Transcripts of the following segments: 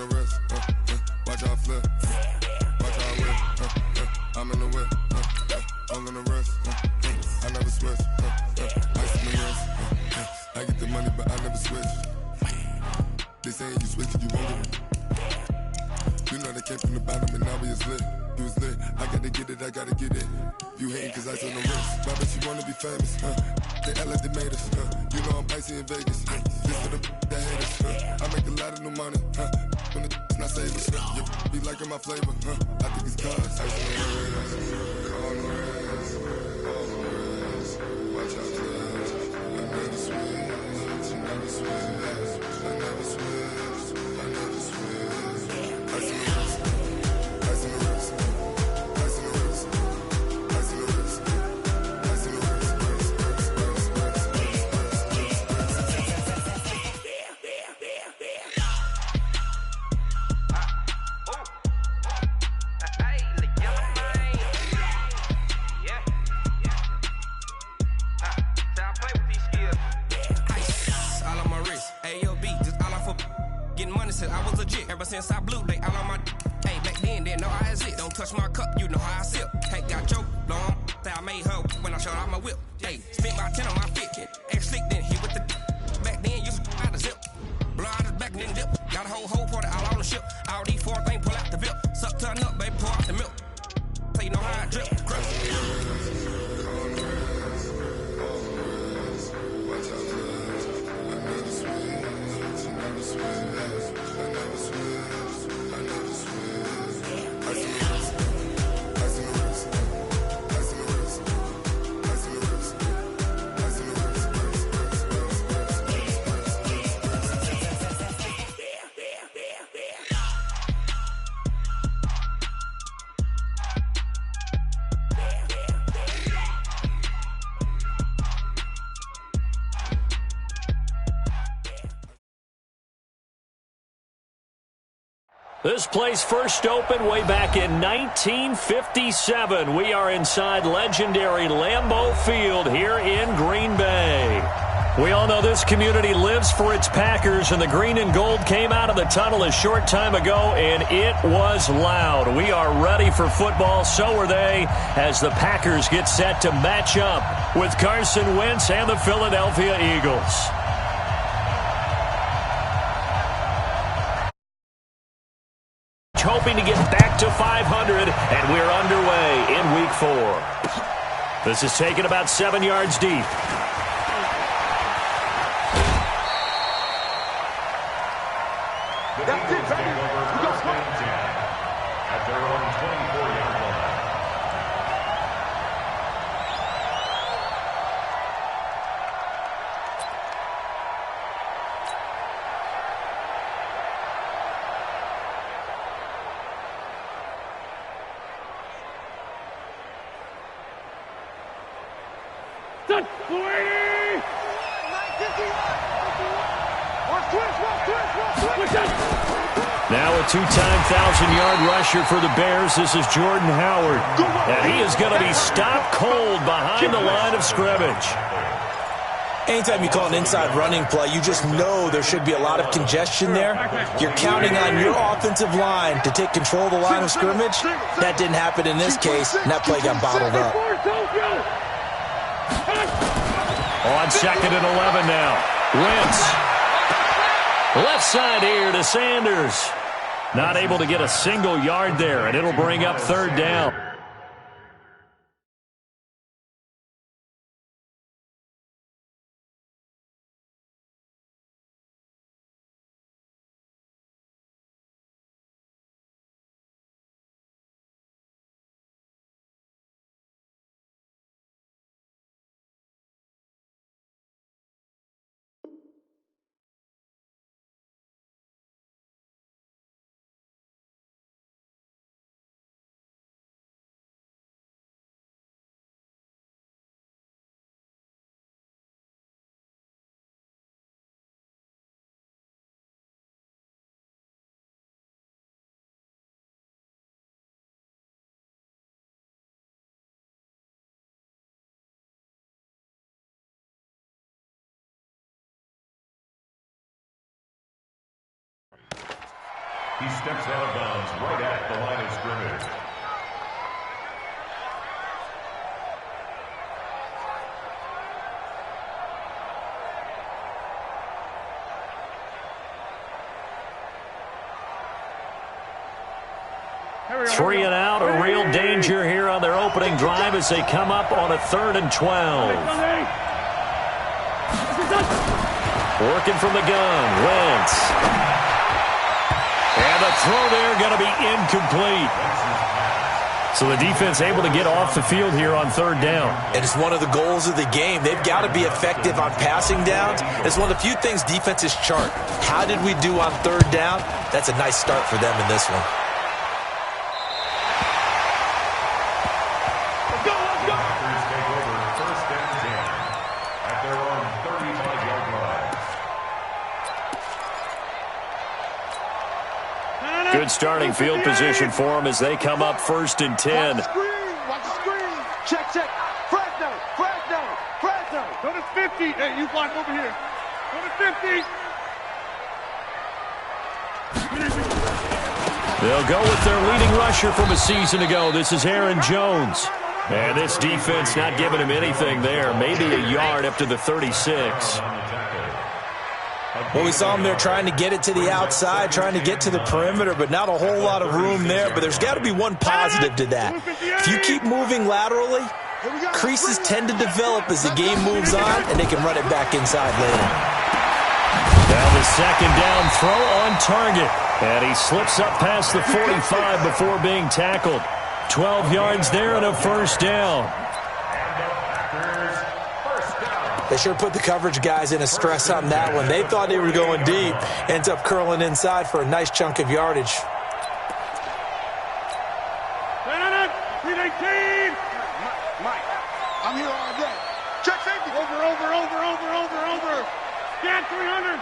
the wrist, watch how I flip, watch how I whip, I'm in the whip, all in the wrist, I never switch, ice in the wrist, I get the money but I never switch. They saying you switch and you won't get it. You know they came from the bottom and now we is lit. You was lit, I gotta get it, I gotta get it. You hating cause ice on the wrist, but I bet you wanna be famous, They act like they made us, You know I'm icy in Vegas, This for the that hate us, I make a lot of new money, When the not save us, You be liking my flavor, I think it's cause ice on the wrist, on the wrist, on the wrist. Watch out, cuz I never switch, I never switch, I never switch, I never switch. Ice on the wrist, ice on the wrist, ice on the wrist, ice on the wrist, ice on the wrist. I was legit ever since I blew they all on my hey back then didn't know I exist. Don't touch my cup, you know how I sip. Hey, got joke long that I made her when I showed out my whip. Hey, spent about 10 on my fit. Ex slick then hit with the back then used to out the zip. Blow out his back then dip. Got a whole party all on the ship. All these 4 things pull out the VIP. Suck turn up, baby, pour out the milk. So you know how I drip. Crush. This place first opened way back in 1957. We are inside legendary Lambeau Field here in Green Bay. We all know this community lives for its Packers, and the green and gold came out of the tunnel a short time ago, and it was loud. We are ready for football. So are they, as the Packers get set to match up with Carson Wentz and the Philadelphia Eagles. Hoping to get back to 500, and we're underway in Week 4. This is taken about 7 yards deep. That's it, baby. We got at their own 24-yard line. Now a 2-time 1,000-yard rusher for the Bears. This is Jordan Howard. And he is going to be stopped cold behind the line of scrimmage. Anytime you call an inside running play, you just know there should be a lot of congestion there. You're counting on your offensive line to take control of the line of scrimmage. That didn't happen in this case, and that play got bottled up. On 2nd and 11 now. Wentz. Left side here to Sanders. Not able to get a single yard there, and it'll bring up 3rd down. He steps out of bounds right at the line of scrimmage. Three and out, a real danger here on their opening drive as they come up on a 3rd and 12. Working from the gun, Wentz. And the throw there going to be incomplete. So the defense able to get off the field here on 3rd down. And it's one of the goals of the game. They've got to be effective on passing downs. It's one of the few things defenses chart. How did we do on 3rd down? That's a nice start for them in this one. Good starting field position for them as they come up 1st and 10. Watch the screen. Check. Fresno. Go to 50. Hey, you block over here. Go to 50. They'll go with their leading rusher from a season ago. This is Aaron Jones. And this defense not giving him anything there. Maybe a yard up to the 36. Well, we saw them there trying to get it to the outside, trying to get to the perimeter, but not a whole lot of room there. But there's got to be one positive to that. If you keep moving laterally, creases tend to develop as the game moves on, and they can run it back inside later. Now the 2nd down throw on target. And he slips up past the 45 before being tackled. 12 yards there and a 1st down. They sure put the coverage guys in a stress on that one. They thought they were going deep. Ends up curling inside for a nice chunk of yardage. 319. Mike, I'm here all day. Check safety. Over. Scan 300.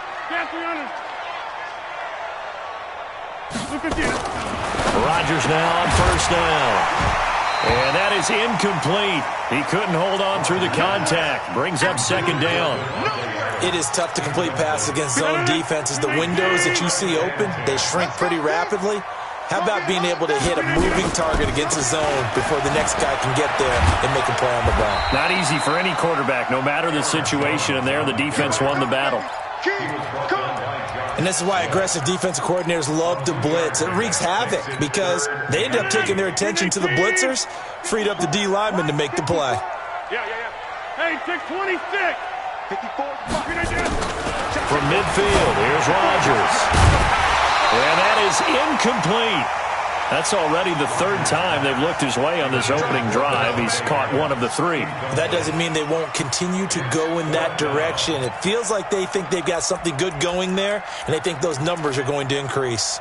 Rodgers now on 1st down. And that is incomplete. He couldn't hold on through the contact. Brings up 2nd down. It is tough to complete passes against zone defenses. The windows that you see open, they shrink pretty rapidly. How about being able to hit a moving target against a zone before the next guy can get there and make a play on the ball? Not easy for any quarterback, no matter the situation. And there, the defense won the battle. And this is why aggressive defensive coordinators love to blitz. It wreaks havoc because they end up taking their attention to the blitzers, freed up the D lineman to make the play. Yeah. Hey, 626. 54. From midfield, here's Rodgers. And that is incomplete. That's already the 3rd time they've looked his way on this opening drive. He's caught one of the 3. That doesn't mean they won't continue to go in that direction. It feels like they think they've got something good going there, and they think those numbers are going to increase.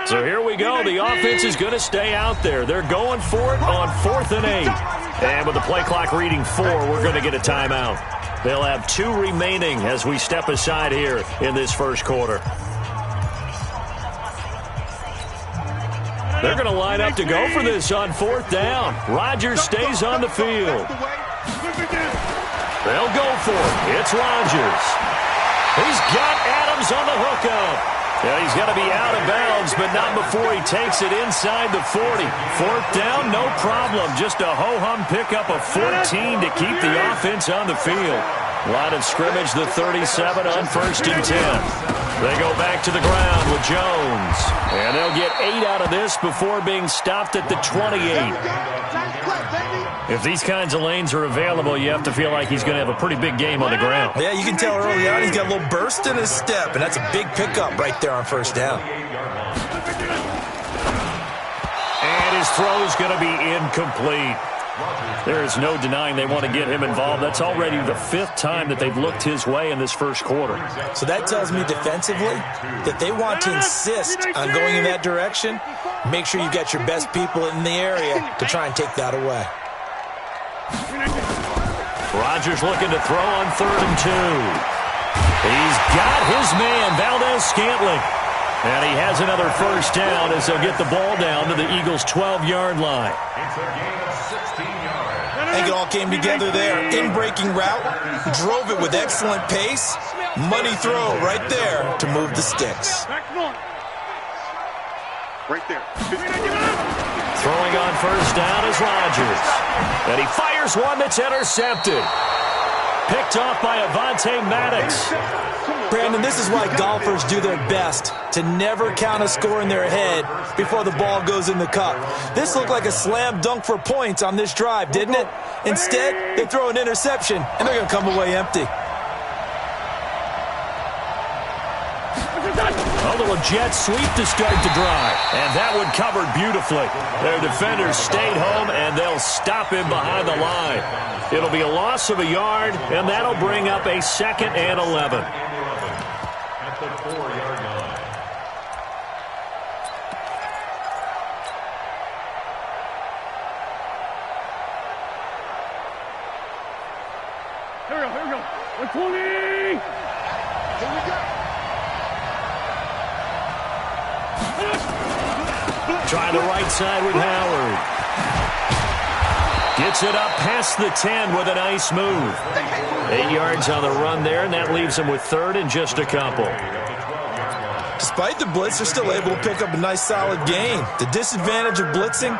So here we go. The offense is going to stay out there. They're going for it on 4th and 8. And with the play clock reading 4, we're going to get a timeout. They'll have 2 remaining as we step aside here in this 1st quarter. They're going to line up to go for this on 4th down. Rodgers stays on the field. They'll go for it. It's Rodgers. He's got Adams on the hookup. Yeah, he's got to be out of bounds, but not before he takes it inside the 40. 4th down, no problem. Just a ho-hum pickup of 14 to keep the offense on the field. Line of scrimmage, the 37 on 1st and 10. They go back to the ground with Jones. And they'll get 8 out of this before being stopped at the 28. If these kinds of lanes are available, you have to feel like he's going to have a pretty big game on the ground. Yeah, you can tell early on he's got a little burst in his step, and that's a big pickup right there on 1st down. And his throw's going to be incomplete. There is no denying they want to get him involved. That's already the 5th time that they've looked his way in this 1st quarter. So that tells me defensively that they want to insist on going in that direction. Make sure you've got your best people in the area to try and take that away. Rodgers looking to throw on 3rd and 2. He's got his man, Valdez-Scantling. And he has another first down as they'll get the ball down to the Eagles' 12-yard line. It's a gain of 16 yards. I think it all came together there. In-breaking route, drove it with excellent pace. Money throw right there to move the sticks. Right there. Throwing on first down is Rodgers. And he fires one that's intercepted. Picked off by Avonte Maddox. Brandon, this is why golfers do their best to never count a score in their head before the ball goes in the cup. This looked like a slam dunk for points on this drive, didn't it? Instead, they throw an interception, and they're going to come away empty. A little jet sweep to start the drive. And that one covered beautifully. Their defenders stayed home, and they'll stop him behind the line. It'll be a loss of a yard, and that'll bring up a 2nd and 11. At the 4-yard line. Here we go. 120. Here we go. Try the right side with Howard. Gets it up past the 10 with a nice move. 8 yards on the run there, and that leaves him with 3rd and just a couple. Despite the blitz, they're still able to pick up a nice solid gain. The disadvantage of blitzing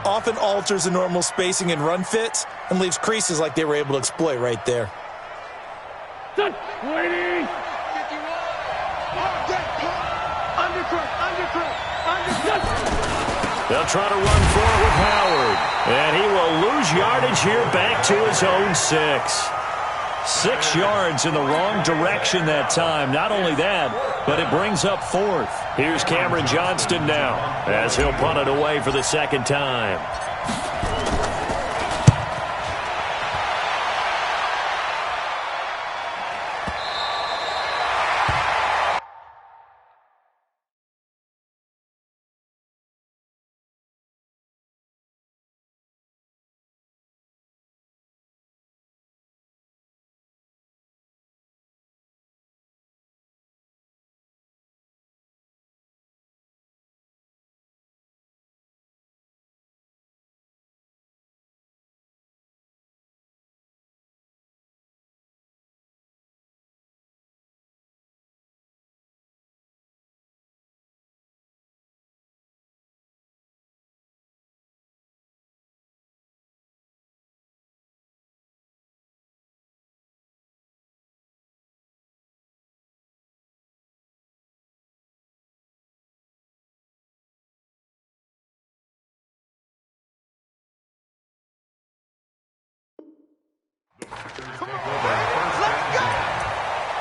often alters the normal spacing and run fits and leaves creases like they were able to exploit right there. Waiting. They'll try to run forward with Howard. And he will lose yardage here back to his own 6. 6 yards in the wrong direction that time. Not only that, but it brings up 4th. Here's Cameron Johnston now as he'll punt it away for the 2nd time.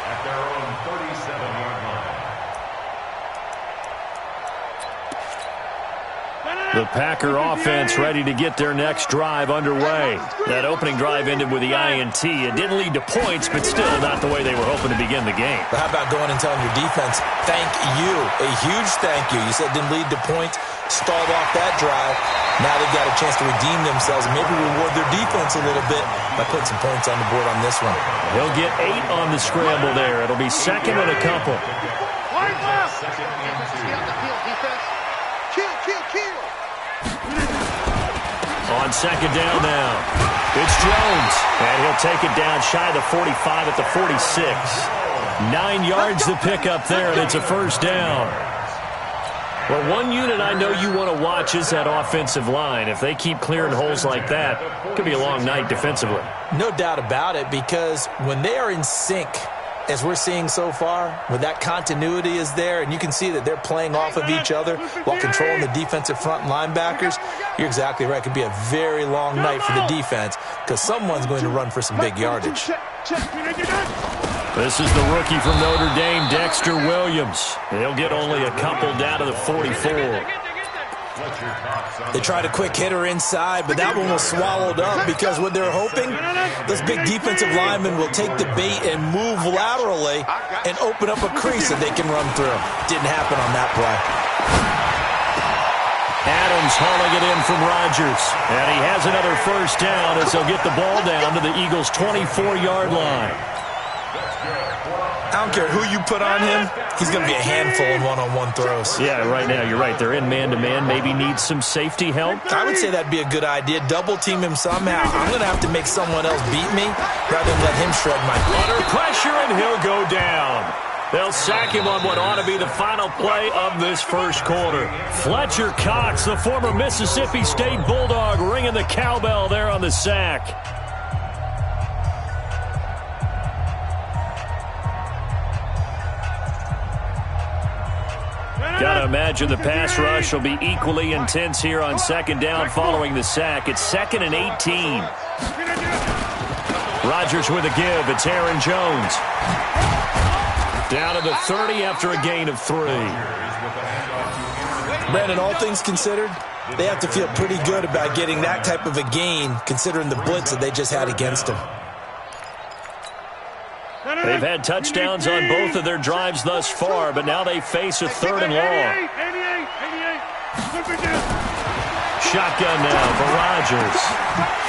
At their own 37-yard line. The Packer offense ready to get their next drive underway. That opening drive ended with the INT. It didn't lead to points, but still not the way they were hoping to begin the game. But how about going and telling your defense, thank you, a huge thank you. You said didn't lead to points, stalled off that drive. Now they've got a chance to redeem themselves and maybe reward their defense a little bit by putting some points on the board on this one. He'll get 8 on the scramble there. It'll be 2nd and a couple. Second and 2. Kill. On 2nd down now, it's Jones, and he'll take it down shy of the 45 at the 46. 9 yards to pick up there, and it's a first down. Well, one unit I know you want to watch is that offensive line. If they keep clearing holes like that, it could be a long night defensively. No doubt about it, because when they are in sync, as we're seeing so far, when that continuity is there, and you can see that they're playing off of each other while controlling the defensive front linebackers, you're exactly right. It could be a very long night for the defense because someone's going to run for some big yardage. This is the rookie from Notre Dame, Dexter Williams. He'll get only a couple down to the 44. They tried a quick hitter inside, but that one was swallowed up because what they're hoping, this big defensive lineman will take the bait and move laterally and open up a crease that they can run through. Didn't happen on that play. Adams hauling it in from Rodgers. And he has another first down as he'll get the ball down to the Eagles' 24-yard line. I don't care who you put on him, he's going to be a handful in one-on-one throws. Yeah, right now, you're right. They're in man-to-man. Maybe needs some safety help. I would say that'd be a good idea. Double-team him somehow. I'm going to have to make someone else beat me rather than let him shred my Under pressure, and he'll go down. They'll sack him on what ought to be the final play of this first quarter. Fletcher Cox, the former Mississippi State Bulldog, ringing the cowbell there on the sack. Got to imagine the pass rush will be equally intense here on second down following the sack. It's 2nd and 18. Rodgers with a give. It's Aaron Jones. Down to the 30 after a gain of 3. Brandon, all things considered, they have to feel pretty good about getting that type of a gain considering the blitz that they just had against them. They've had touchdowns on both of their drives thus far, but now they face a 3rd and long. Shotgun now for Rodgers.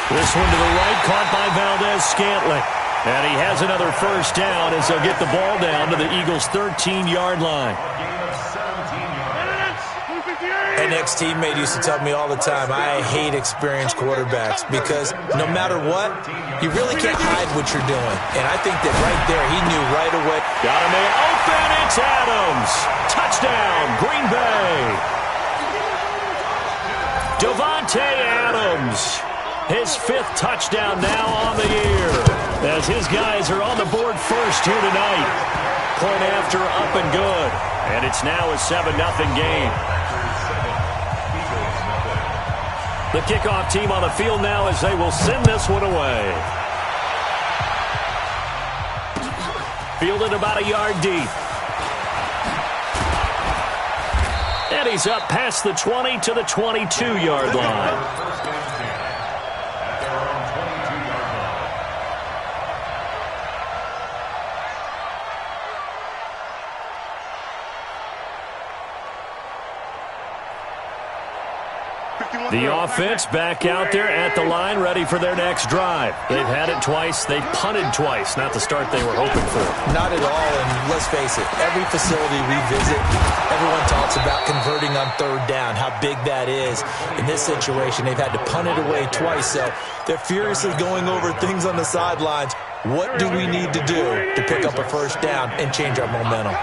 This one to the right, caught by Valdez-Scantling. And he has another first down as they'll get the ball down to the Eagles' 13-yard line. An ex-teammate used to tell me all the time, I hate experienced quarterbacks because no matter what, you really can't hide what you're doing. And I think that right there, he knew right away. Got a man open, it's Adams. Touchdown, Green Bay. Davante Adams. His 5th touchdown now on the year as his guys are on the board first here tonight. Point after up and good. And it's now a 7-0 game. The kickoff team on the field now as they will send this one away. Fielded about a yard deep. And he's up past the 20 to the 22-yard line. The offense back out there at the line, ready for their next drive. They've had it twice. They've punted twice. Not the start they were hoping for. Not at all, and let's face it, every facility we visit, everyone talks about converting on 3rd down, how big that is. In this situation, they've had to punt it away twice, so they're furiously going over things on the sidelines. What do we need to do to pick up a first down and change our momentum?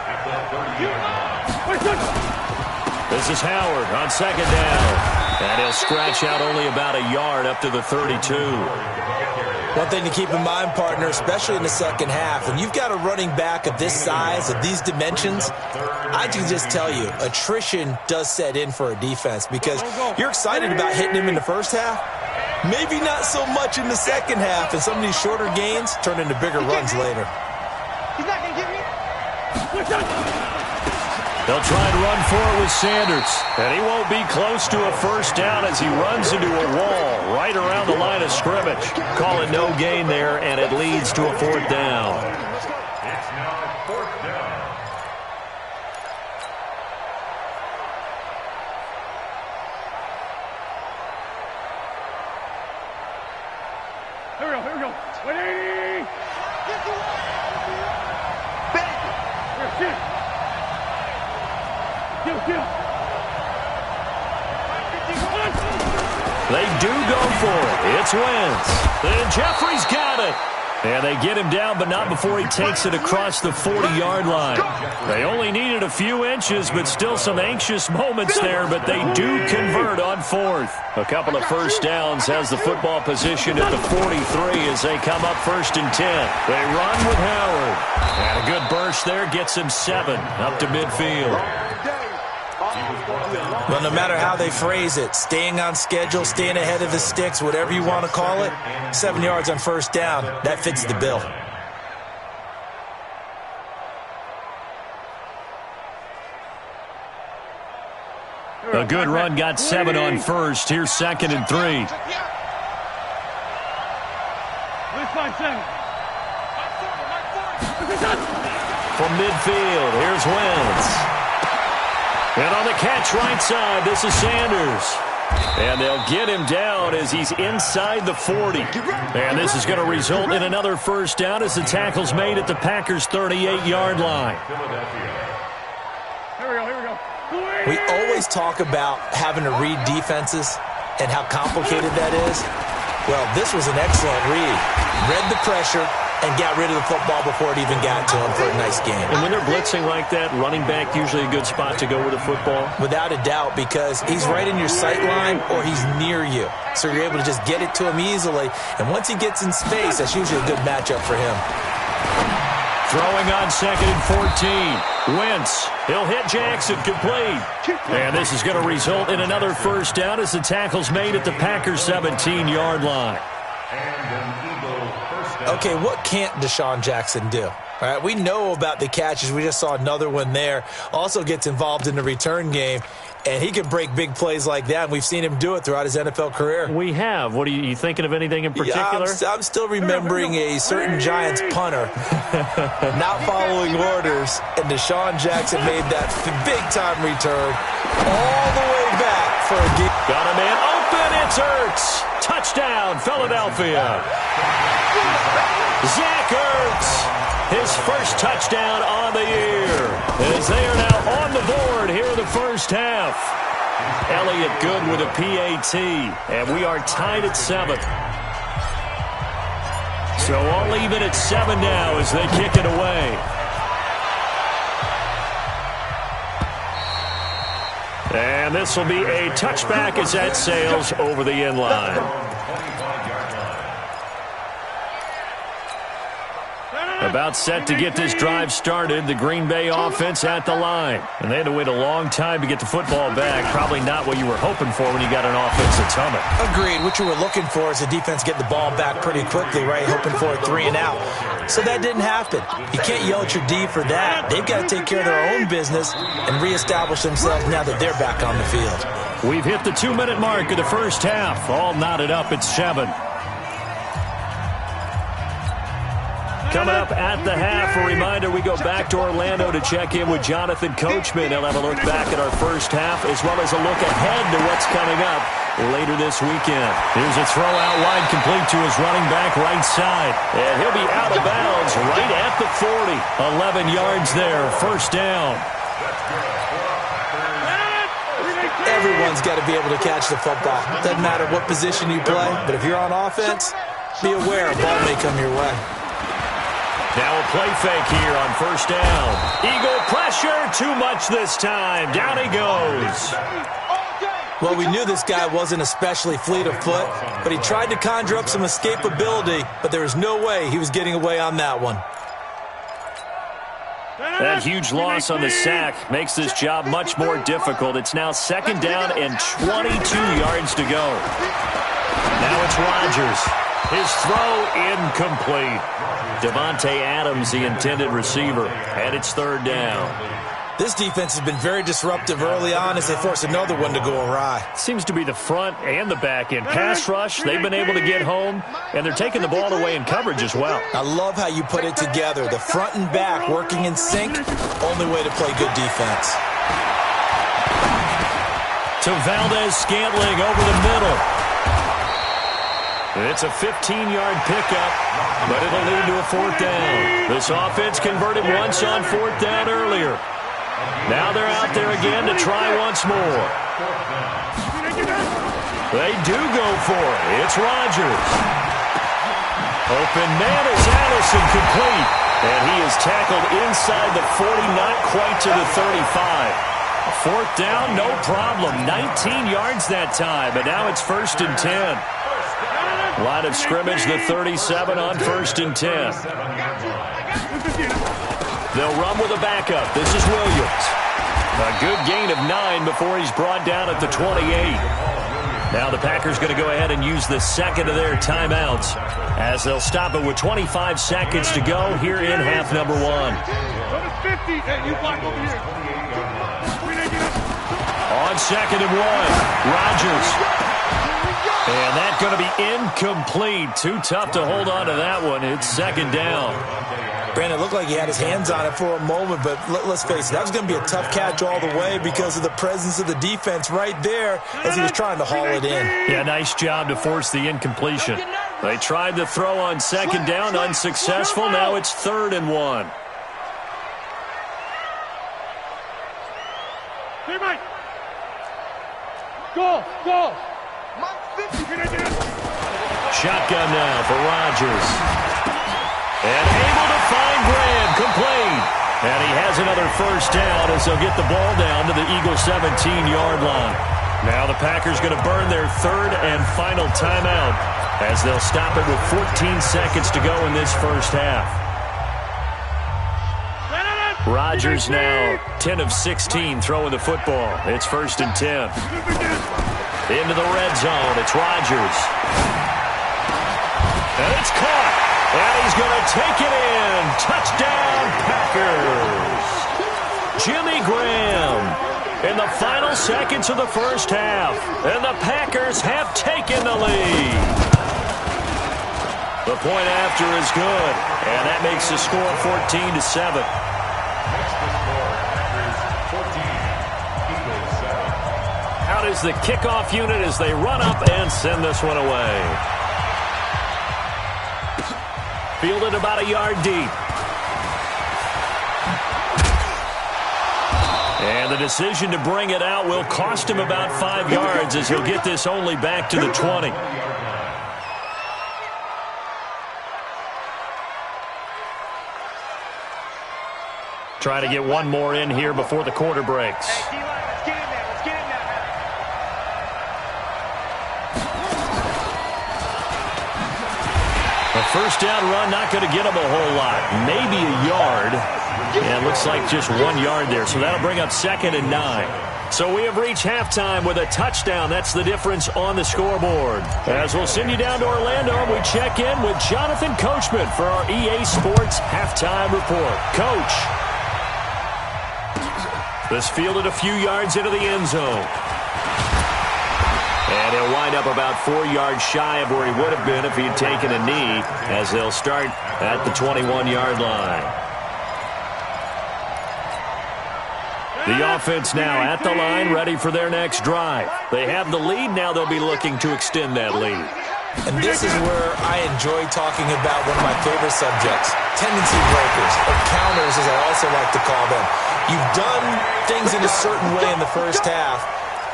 This is Howard on 2nd down. And he'll scratch out only about a yard up to the 32. One thing to keep in mind, partner, especially in the second half, when you've got a running back of this size, of these dimensions, I can just tell you, attrition does set in for a defense because you're excited about hitting him in the first half. Maybe not so much in the second half, and some of these shorter gains turn into bigger runs later. He's not going to get me. They'll try and run for it with Sanders. And he won't be close to a first down as he runs into a wall right around the line of scrimmage. Call it no gain there, and it leads to a 4th down. It's now 4th down. Here we go. 180. Bang. They do go for it. It's Wentz. And Jeffrey's got it. And they get him down, but not before he takes it across the 40-yard line. They only needed a few inches, but still some anxious moments there, but they do convert on 4th. A couple of first downs has the football position at the 43 as they come up 1st and 10. They run with Howard. And a good burst there gets him 7 up to midfield. Well, no matter how they phrase it, staying on schedule, staying ahead of the sticks, whatever you want to call it, 7 yards on first down, that fits the bill. A good run got 7 on first. Here's 2nd and 3. From midfield, here's Wentz. And on the catch right side, this is Sanders. And they'll get him down as he's inside the 40. And this is going to result in another first down as the tackle's made at the Packers' 38-yard line. Here we go. We always talk about having to read defenses and how complicated that is. Well, this was an excellent read. Read the pressure and got rid of the football before it even got to him for a nice game. And when they're blitzing like that, running back usually a good spot to go with the football? Without a doubt, because he's right in your sight line or he's near you. So you're able to just get it to him easily. And once he gets in space, that's usually a good matchup for him. Throwing on 2nd and 14. Wentz. He'll hit Jackson, complete. And this is going to result in another first down as the tackle's made at the Packers' 17-yard line. Okay, what can't Deshaun Jackson do? All right, we know about the catches. We just saw another one there. Also gets involved in the return game, and he can break big plays like that, and we've seen him do it throughout his NFL career. We have. What are you thinking of anything in particular? Yeah, I'm still remembering a certain Giants punter not following orders, and Deshaun Jackson made that big-time return all the way back for a game. Got a man open. It's Ertz. Touchdown, Philadelphia. Zach Ertz, his first touchdown on the year, as they are now on the board here in the first half. Elliott Good with a PAT, and we are tied at 7. So all even at 7 now as they kick it away. And this will be a touchback as that sails over the end line. About set to get this drive started, the Green Bay offense at the line. And they had to wait a long time to get the football back. Probably not what you were hoping for when you got an offense that's humming. Agreed. What you were looking for is the defense get the ball back pretty quickly, right? Hoping for a 3 and out. So that didn't happen. You can't yell at your D for that. They've got to take care of their own business and reestablish themselves now that they're back on the field. We've hit the 2-minute mark of the first half. All knotted up at 7. Coming up at the half, a reminder, we go back to Orlando to check in with Jonathan Coachman. He'll have a look back at our first half as well as a look ahead to what's coming up later this weekend. Here's a throw out wide, complete to his running back right side. And he'll be out of bounds right at the 40. 11 yards there, first down. Everyone's got to be able to catch the football. Doesn't matter what position you play, but if you're on offense, be aware a ball may come your way. Now a play fake here on first down. Eagle pressure, too much this time. Down he goes. Well, we knew this guy wasn't especially fleet of foot, but he tried to conjure up some escapability, but there was no way he was getting away on that one. That huge loss on the sack makes this job much more difficult. It's now 2nd down and 22 yards to go. Now it's Rodgers. His throw incomplete. Devontae Adams, the intended receiver, and it's 3rd down. This defense has been very disruptive early on as they force another one to go awry. Seems to be the front and the back end. Pass rush, they've been able to get home, and they're taking the ball away in coverage as well. I love how you put it together. The front and back working in sync, only way to play good defense. To Valdez-Scantling over the middle. It's a 15-yard pickup, but it'll lead to a 4th down. This offense converted once on 4th down earlier. Now they're out there again to try once more. They do go for it. It's Rodgers. Open man is Allison, complete. And he is tackled inside the 40, not quite to the 35. 4th down, no problem. 19 yards that time, but now it's 1st and 10. Line of scrimmage, the 37 on 1st and 10. They'll run with a backup. This is Williams. A good gain of 9 before he's brought down at the 28. Now the Packers going to go ahead and use the 2nd of their timeouts as they'll stop it with 25 seconds to go here in half number 1. On 2nd and 1, Rodgers. And that's going to be incomplete. Too tough to hold on to that one. It's 2nd down. Brandon, it looked like he had his hands on it for a moment, but let's face it, that was going to be a tough catch all the way because of the presence of the defense right there as he was trying to haul it in. Yeah, nice job to force the incompletion. They tried to throw on second down, unsuccessful. Now it's 3rd and 1. Go! Shotgun now for Rodgers. And able to find Graham, complete. And he has another first down as they'll get the ball down to the Eagles' 17-yard line. Now the Packers going to burn their 3rd and final timeout as they'll stop it with 14 seconds to go in this first half. Rodgers now 10 of 16 throwing the football. It's 1st and 10. Into the red zone. It's Rodgers. And it's caught. And he's going to take it in. Touchdown, Packers. Jimmy Graham in the final seconds of the first half. And the Packers have taken the lead. The point after is good. And that makes the score 14-7. Out is the kickoff unit as they run up and send this one away. Fielded about a yard deep. And the decision to bring it out will cost him about 5 yards as he'll get this only back to the 20. Try to get one more in here before the quarter breaks. A first down run, not going to get him a whole lot. Maybe a yard. And it looks like just 1 yard there. So that'll bring up 2nd and 9. So we have reached halftime with a touchdown. That's the difference on the scoreboard. As we'll send you down to Orlando, we check in with Jonathan Coachman for our EA Sports Halftime Report. Coach. This fielded a few yards into the end zone. And he'll wind up about 4 yards shy of where he would have been if he had taken a knee, as they'll start at the 21-yard line. The offense now at the line, ready for their next drive. They have the lead. Now they'll be looking to extend that lead. And this is where I enjoy talking about one of my favorite subjects, tendency breakers, or counters as I also like to call them. You've done things in a certain way in the first half,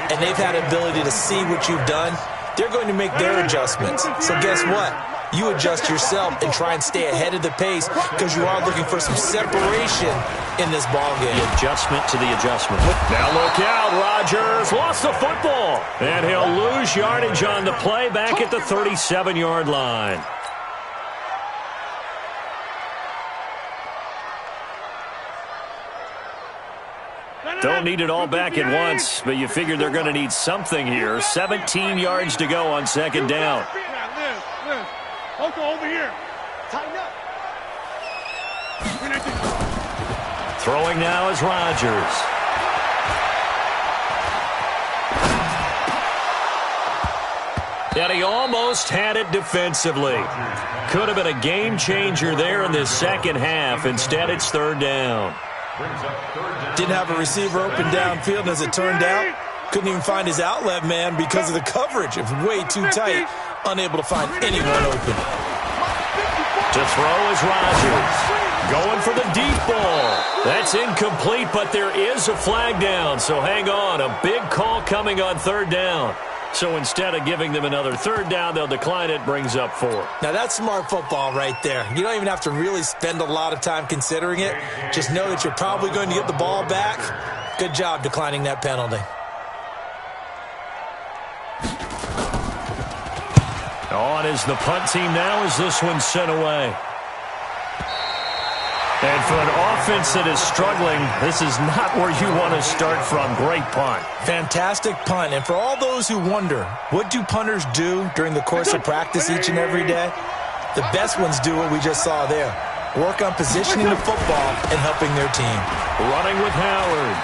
and they've had ability to see what you've done. They're going to make their adjustments. So guess what? You adjust yourself and try and stay ahead of the pace because you are looking for some separation in this ball game. The adjustment to the adjustment. Now look out. Rodgers lost the football. And he'll lose yardage on the play back at the 37-yard line. Don't need it all back at once, but you figure they're going to need something here. 17 yards to go on second down. Over here. Tighten up. Throwing now is Rodgers. And he almost had it defensively. Could have been a game changer there in this second half. Instead, it's third down. Didn't have a receiver open downfield, and as it turned out, couldn't even find his outlet man because of the coverage. It was way too tight, unable to find anyone open. To throw is Rodgers. Going for the deep ball. That's incomplete, but there is a flag down, so hang on. A big call coming on third down. So instead of giving them another third down, they'll decline it, brings up 4. Now that's smart football right there. You don't even have to really spend a lot of time considering it. Just know that you're probably going to get the ball back. Good job declining that penalty. On is the punt team now as this one's sent away. And for an offense that is struggling, this is not where you want to start from. Great punt. Fantastic punt. And for all those who wonder, what do punters do during the course of practice each and every day? The best ones do what we just saw there. Work on positioning the football and helping their team. Running with Howard.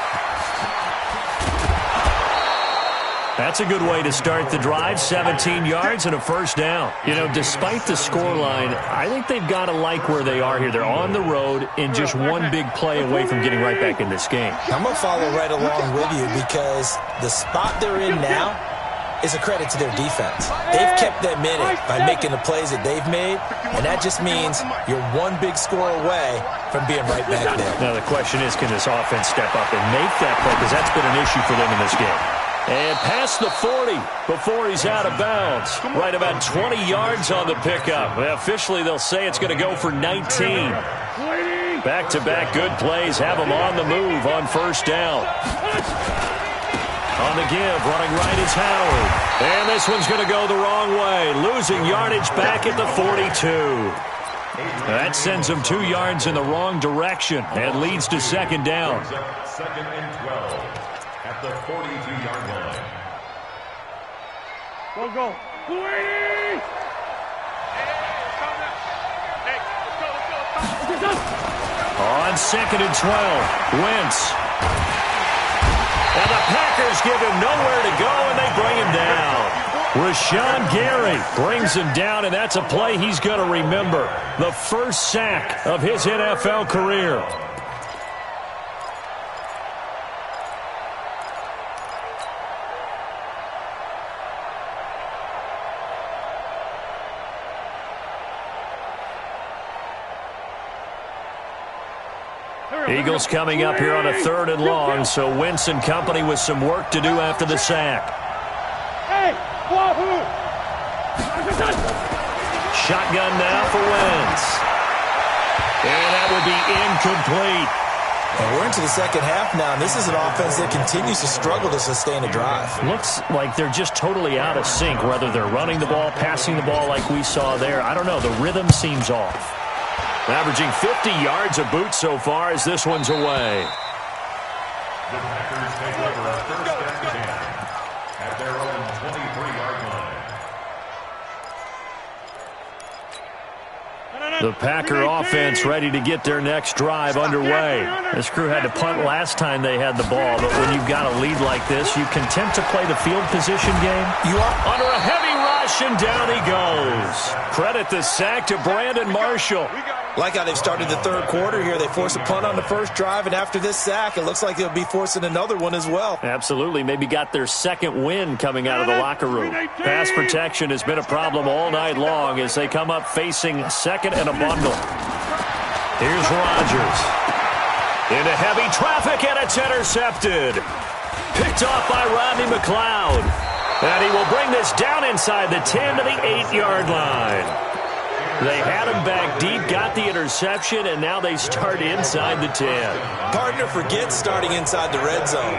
That's a good way to start the drive, 17 yards and a first down. You know, despite the scoreline, I think they've got to like where they are here. They're on the road and just one big play away from getting right back in this game. I'm going to follow right along with you because the spot they're in now is a credit to their defense. They've kept them in it by making the plays that they've made, and that just means you're one big score away from being right back there. Now the question is, can this offense step up and make that play? Because that's been an issue for them in this game. And past the 40 before he's out of bounds. Right about 20 yards on the pickup. Well, officially, they'll say it's going to go for 19. Back-to-back good plays have them on the move on first down. On the give, running right is Howard. And this one's going to go the wrong way. Losing yardage back at the 42. That sends them 2 yards in the wrong direction and leads to second down. Second and 12 at the 42-yard line. Go. 280! On second and 12, Wentz. And the Packers give him nowhere to go, and they bring him down. Rashawn Gary brings him down, and that's a play he's going to remember. The first sack of his NFL career. Eagles coming up here on a third and long, so Wentz and company with some work to do after the sack. Shotgun now for Wentz. And that will be incomplete. And we're into the second half now, and this is an offense that continues to struggle to sustain a drive. Looks like they're just totally out of sync, whether they're running the ball, passing the ball like we saw there. I don't know. The rhythm seems off. Averaging 50 yards a boot so far as this one's away. The Packers take over a first and 10 at their own 23-yard line. The Packer offense ready to get their next drive underway. This crew had to punt last time they had the ball, but when you've got a lead like this, you content to play the field position game? You are under a heavy rush, and down he goes. Credit the sack to Brandon Marshall. like how they've started the third quarter here. They force a punt on the first drive, and after this sack, it looks like they'll be forcing another one as well. Absolutely. Maybe got their second win coming out of the locker room. Pass protection has been a problem all night long as they come up facing second and a bundle. Here's Rodgers. Into heavy traffic, and it's intercepted. Picked off by Rodney McLeod. And he will bring this down inside the 10 to the 8-yard line. They had him back deep, got the interception, and now they start inside the 10. Partner forgets starting inside the red zone.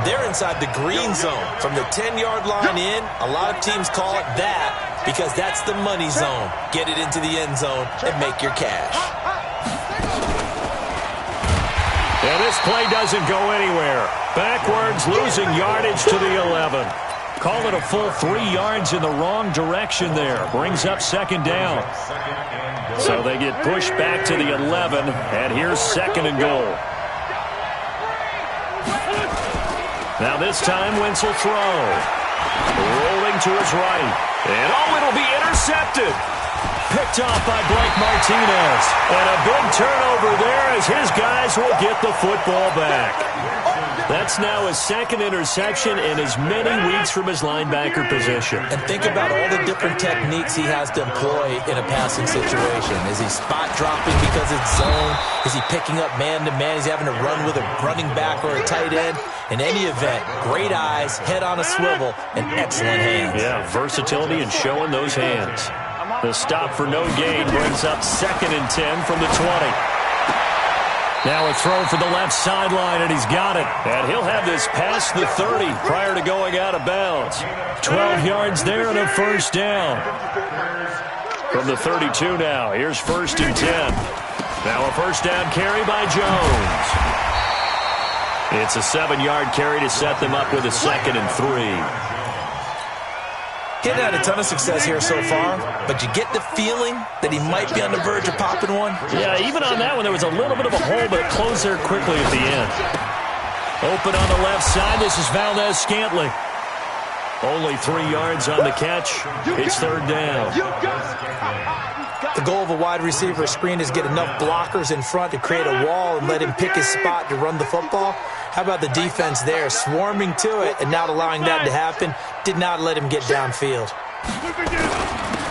They're inside the green zone. From the 10-yard line in, a lot of teams call it that because that's the money zone. Get it into the end zone and make your cash. And this play doesn't go anywhere. Backwards, losing yardage to the 11. Call it a full 3 yards in the wrong direction there. Brings up second down. So they get pushed back to the 11, and here's second and goal. Now this time, Wentz will throw. Rolling to his right. And oh, it'll be intercepted. Picked off by Blake Martinez. And a big turnover there as his guys will get the football back. That's now his second interception in as many weeks from his linebacker position. And think about all the different techniques he has to employ in a passing situation. Is he spot dropping because it's zone? Is he picking up man-to-man? Is he having to run with a running back or a tight end? In any event, great eyes, head on a swivel, and excellent hands. Yeah, versatility and showing those hands. The stop for no gain brings up second and 10 from the 20. Now a throw for the left sideline, and he's got it. And he'll have this past the 30 prior to going out of bounds. 12 yards there and a first down. From the 32 now, here's first and 10. Now a first down carry by Jones. It's a 7-yard carry to set them up with a second and 3. He's had a ton of success here so far, but you get the feeling that he might be on the verge of popping one. Yeah, even on that one, there was a little bit of a hole, but it closed there quickly at the end. Open on the left side, this is Valdez Scantling. Only 3 yards on the catch. It's third down. The goal of a wide receiver screen is get enough blockers in front to create a wall and let him pick his spot to run the football. How about the defense there, swarming to it and not allowing that to happen? Did not let him get downfield.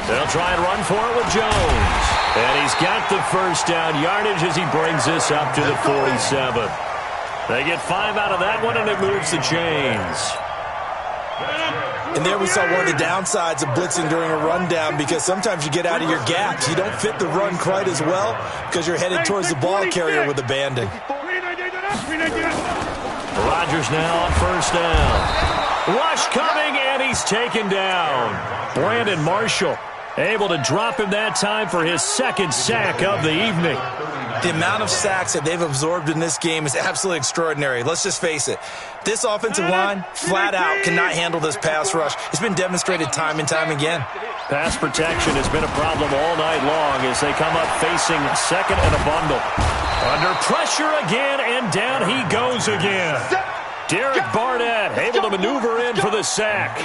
They'll try and run for it with Jones. And he's got the first down yardage as he brings this up to the 47. They get 5 out of that one, and it moves the chains. And there we saw one of the downsides of blitzing during a rundown, because sometimes you get out of your gaps. You don't fit the run quite as well because you're headed towards the ball carrier with abandon. Rodgers now on first down. Rush coming, and he's taken down. Brandon Marshall able to drop him that time for his second sack of the evening. The amount of sacks that they've absorbed in this game is absolutely extraordinary. Let's just face it. This offensive line, flat out, cannot handle this pass rush. It's been demonstrated time and time again. Pass protection has been a problem all night long as they come up facing second and a bundle. Under pressure again, and down he goes again. Derek Barnett able to maneuver in for the sack.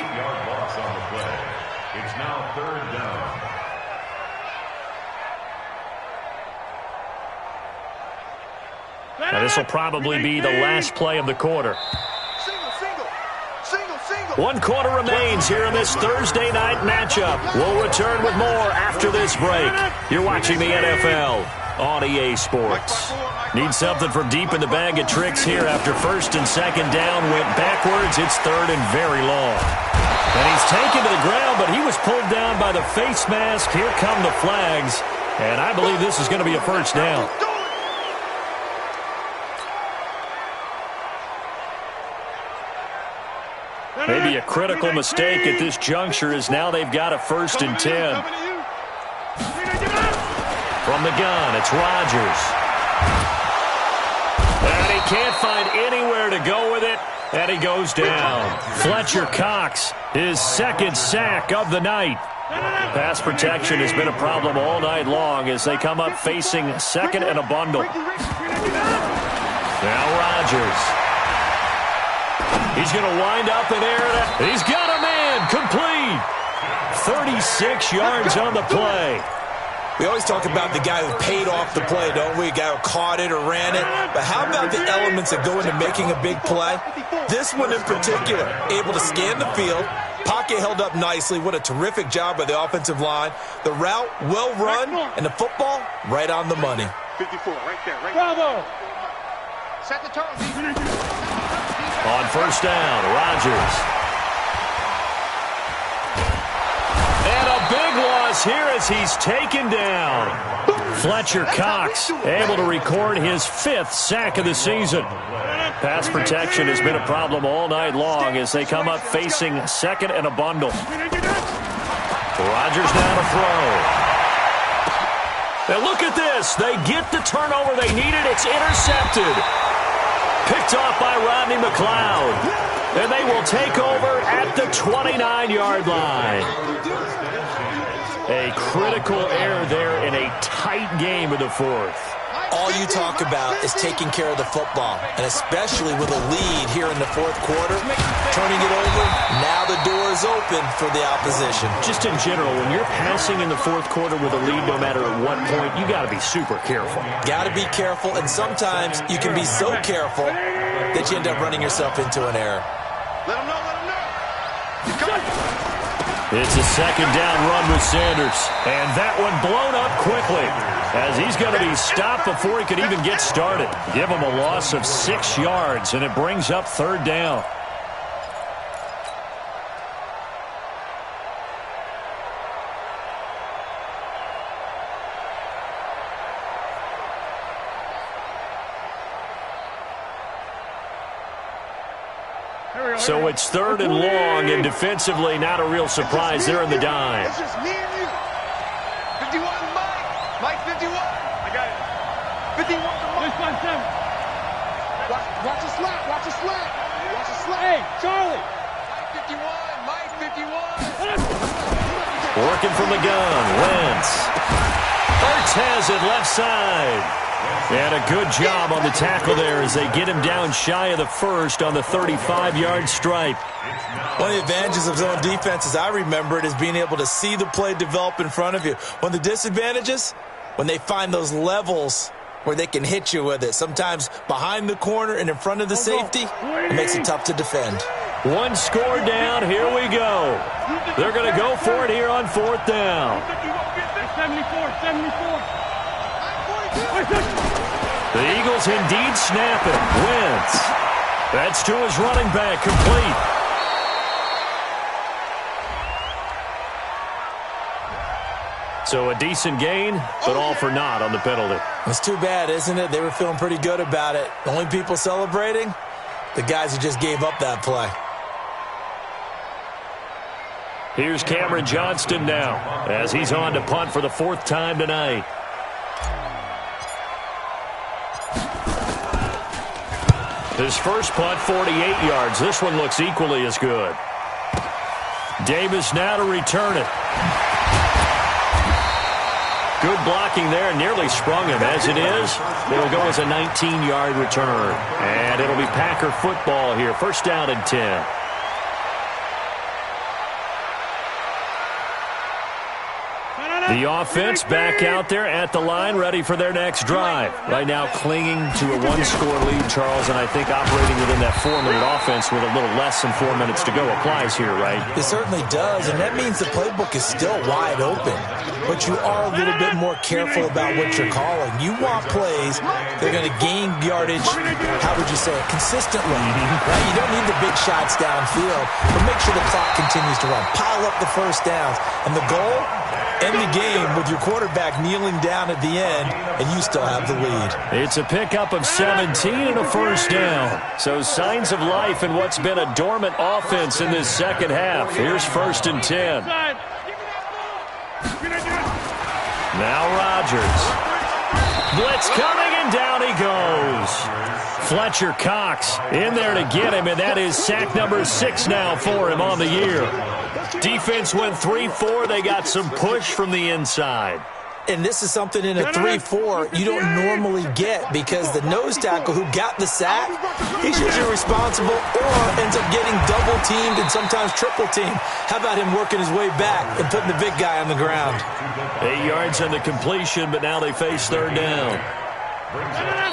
It's now third down. Now this will probably be the last play of the quarter. One quarter remains here in this Thursday night matchup. We'll return with more after this break. You're watching the NFL on EA Sports. Need something from deep in the bag of tricks here after first and second down went backwards. It's third and very long. And he's taken to the ground, but he was pulled down by the face mask. Here come the flags. And I believe this is going to be a first down. Maybe a critical mistake at this juncture is now they've got a 1st and 10. From the gun, it's Rodgers. And he can't find anywhere to go with it, and he goes down. Fletcher Cox, his second sack of the night. Pass protection has been a problem all night long as they come up facing second and a bundle. Now Rodgers. He's going to wind up in air. He's got a man complete. 36 yards on the play. We always talk about the guy who paid off the play, don't we? A guy who caught it or ran it. But how about the elements that go into making a big play? This one in particular, able to scan the field. Pocket held up nicely. What a terrific job by the offensive line. The route, well run, and the football, right on the money. 54, right there, right there. Bravo! Set the tone. On first down, Rodgers. And a big loss here as he's taken down. Fletcher Cox able to record his 5th sack of the season. Pass protection has been a problem all night long as they come up facing second and a bundle. Rodgers now to throw. And look at this. They get the turnover they needed. It's intercepted. Picked off by Rodney McLeod. And they will take over at the 29-yard line. A critical error there in a tight game of the 4th. All you talk about is taking care of the football, and especially with a lead here in the 4th quarter. Turning it over, now the door is open for the opposition. Just in general, when you're passing in the 4th quarter with a lead, no matter at what point, you got to be super careful. Got to be careful, and sometimes you can be so careful that you end up running yourself into an error. Let him know, let him know. It's a second down run with Sanders, and that one blown up quickly as he's going to be stopped before he could even get started. Give him a loss of 6 yards, and it brings up third down. So it's third and long, and defensively not a real surprise. They're in the dime. It's just me and you. 51, Mike. Mike, 51. I got it. 51 to Mike. Watch the slap. Watch the slap. Watch the slap. Hey, Charlie. Mike 51. Working from the gun. Wentz. Hurts has it left side. And a good job on the tackle there as they get him down shy of the first on the 35-yard stripe. One of the advantages of zone defense, as I remember it, is being able to see the play develop in front of you. One of the disadvantages, when they find those levels where they can hit you with it, sometimes behind the corner and in front of the safety, it makes it tough to defend. One score down, here we go. They're going to go for it here on 4th down. 74. The Eagles indeed snap it. Wentz. That's to his running back, complete. So a decent gain, but all for naught on the penalty. It's too bad, isn't it? They were feeling pretty good about it. The only people celebrating, the guys who just gave up that play. Here's Cameron Johnston now as he's on to punt for the 4th time tonight. His first punt, 48 yards. This one looks equally as good. Davis now to return it. Good blocking there, nearly sprung him. As it is, it'll go as a 19-yard return. And it'll be Packer football here. 1st down and 10. The offense back out there at the line, ready for their next drive. Right now clinging to a 1-score lead, Charles, and I think operating within that 4-minute offense with a little less than 4 minutes to go applies here, right? It certainly does, and that means the playbook is still wide open. But you are a little bit more careful about what you're calling. You want plays that are going to gain yardage, how would you say it, consistently. Right? You don't need the big shots downfield, but make sure the clock continues to run. Pile up the first downs. And the goal? End the game with your quarterback kneeling down at the end, and you still have the lead. It's a pickup of 17 and a 1st down. So signs of life in what's been a dormant offense in this second half. Here's 1st and 10. Now Rodgers. Blitz coming, and down he goes. Fletcher Cox in there to get him, and that is sack number 6 now for him on the year. Defense went 3-4. They got some push from the inside. And this is something in a 3-4 you don't normally get, because the nose tackle who got the sack, he's usually responsible or ends up getting double-teamed and sometimes triple-teamed. How about him working his way back and putting the big guy on the ground? 8 yards on the completion, but now they face 3rd down.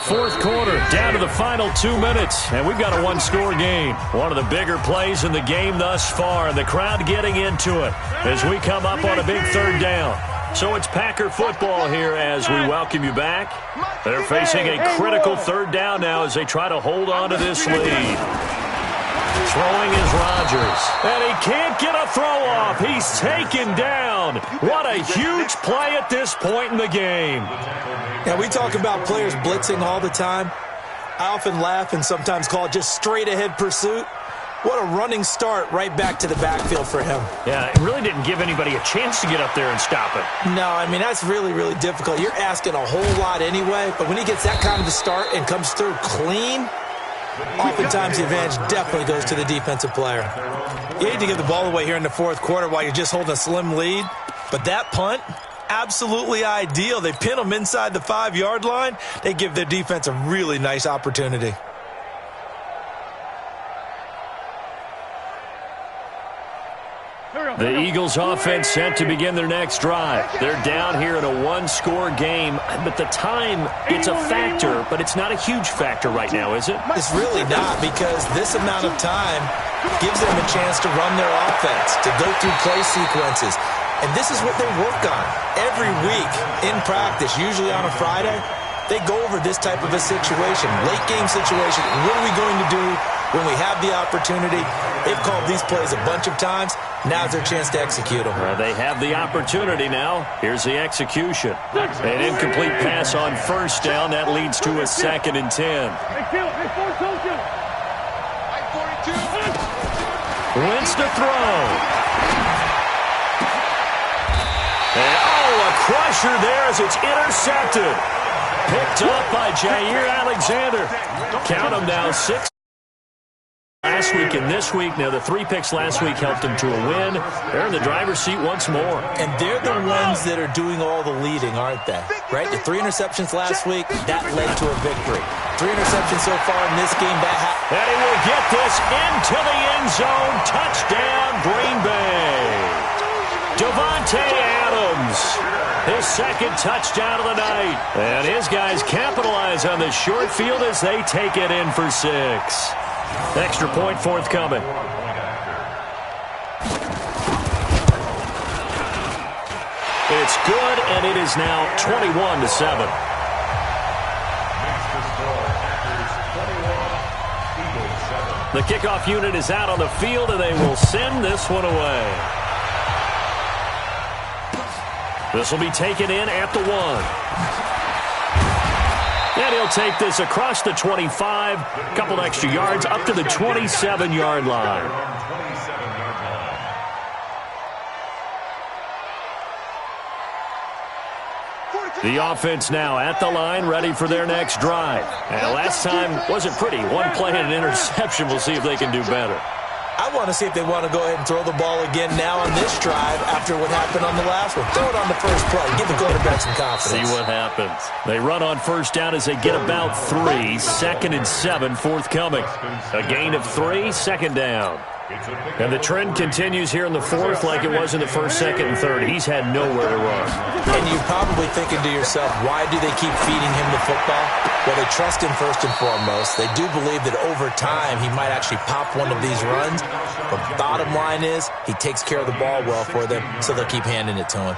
4th quarter, down to the final 2 minutes, and we've got a 1-score game. One of the bigger plays in the game thus far, and the crowd getting into it as we come up on a big 3rd down. So it's Packer football here as we welcome you back. They're facing a critical 3rd down now as they try to hold on to this lead. Throwing is Rodgers, and he can't get a throw off. He's taken down. What a huge play at this point in the game. Now, we talk about players blitzing all the time. I often laugh and sometimes call it just straight-ahead pursuit. What a running start right back to the backfield for him. Yeah, it really didn't give anybody a chance to get up there and stop it. No, I mean, that's really, really difficult. You're asking a whole lot anyway, but when he gets that kind of a start and comes through clean, oftentimes the advantage definitely goes to the defensive player. You hate to give the ball away here in the 4th quarter while you're just holding a slim lead, but that punt, absolutely ideal. They pin them inside the 5-yard line. They give their defense a really nice opportunity. The Eagles offense set to begin their next drive. They're down here in a 1-score game, but the time, it's a factor, but it's not a huge factor right now, is it? It's really not, because this amount of time gives them a chance to run their offense, to go through play sequences. And this is what they work on every week in practice, usually on a Friday. They go over this type of a situation, late game situation. What are we going to do when we have the opportunity? They've called these plays a bunch of times. Now's their chance to execute them. They have the opportunity now. Here's the execution. An incomplete pass on 1st down. That leads to a 2nd and 10. Wins to throw. And, a crusher there as it's intercepted. Picked up by Jair Alexander. Count them now, 6. last week and this week. Now, the 3 picks last week helped them to a win. They're in the driver's seat once more. And they're the ones that are doing all the leading, aren't they? Right? The 3 interceptions last week, that led to a victory. 3 interceptions so far in this game. And he will get this into the end zone. Touchdown, Green Bay. Devontae Adams, his second touchdown of the night. And his guys capitalize on the short field as they take it in for 6. Extra point forthcoming. It's good, and it is now 21-7. The kickoff unit is out on the field, and they will send this one away. This will be taken in at the 1. And he'll take this across the 25, a couple extra yards, up to the 27-yard line. The offense now at the line, ready for their next drive. And last time wasn't pretty. 1 play and an interception. We'll see if they can do better. I want to see if they want to go ahead and throw the ball again now on this drive after what happened on the last one. Throw it on the first play. Give the quarterback some confidence. See what happens. They run on first down as they get about 3. 2nd and 7 forthcoming. A gain of 3, 2nd down. And the trend continues here in the 4th like it was in the 1st, 2nd, and 3rd. He's had nowhere to run. And you're probably thinking to yourself, why do they keep feeding him the football? Well, they trust him first and foremost. They do believe that over time he might actually pop one of these runs. But the bottom line is he takes care of the ball well for them, so they'll keep handing it to him.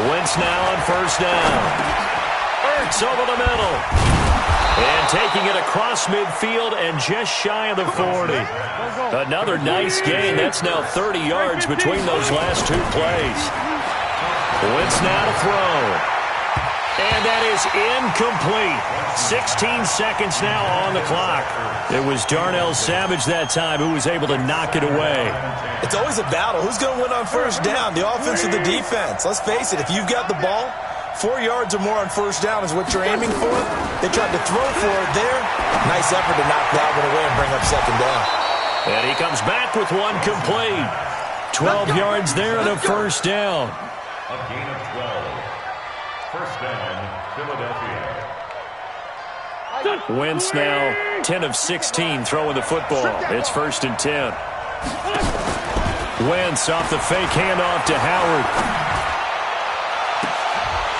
Wentz now on first down. Ertz over the middle. And taking it across midfield and just shy of the 40. Another nice gain. That's now 30 yards between those last 2 plays. Wentz now to throw. And that is incomplete. 16 seconds now on the clock. It was Darnell Savage that time who was able to knock it away. It's always a battle. Who's going to win on first down, the offense or the defense? Let's face it, if you've got the ball, 4 yards or more on first down is what you're aiming for. They tried to throw for it there. Nice effort to knock that one away and bring up 2nd down. And he comes back with 1 complete. 12 yards there and a first down. A gain of 12. First down, Philadelphia. Wentz now 10 of 16 throwing the football. It's 1st and 10. Wentz off the fake handoff to Howard.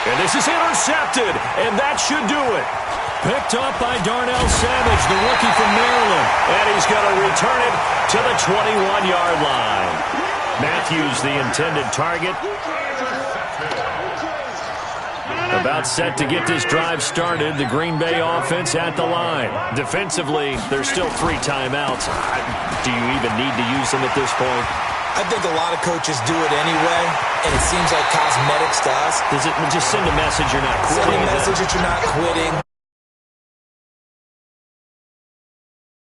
And this is intercepted, and that should do it. Picked up by Darnell Savage, the rookie from Maryland. And he's going to return it to the 21-yard line. Matthews, the intended target. About set to get this drive started. The Green Bay offense at the line. Defensively, there's still 3 timeouts. Do you even need to use them at this point? I think a lot of coaches do it anyway, and it seems like cosmetics to us. Does it just send a message you're not quitting? Send a message that you're not quitting.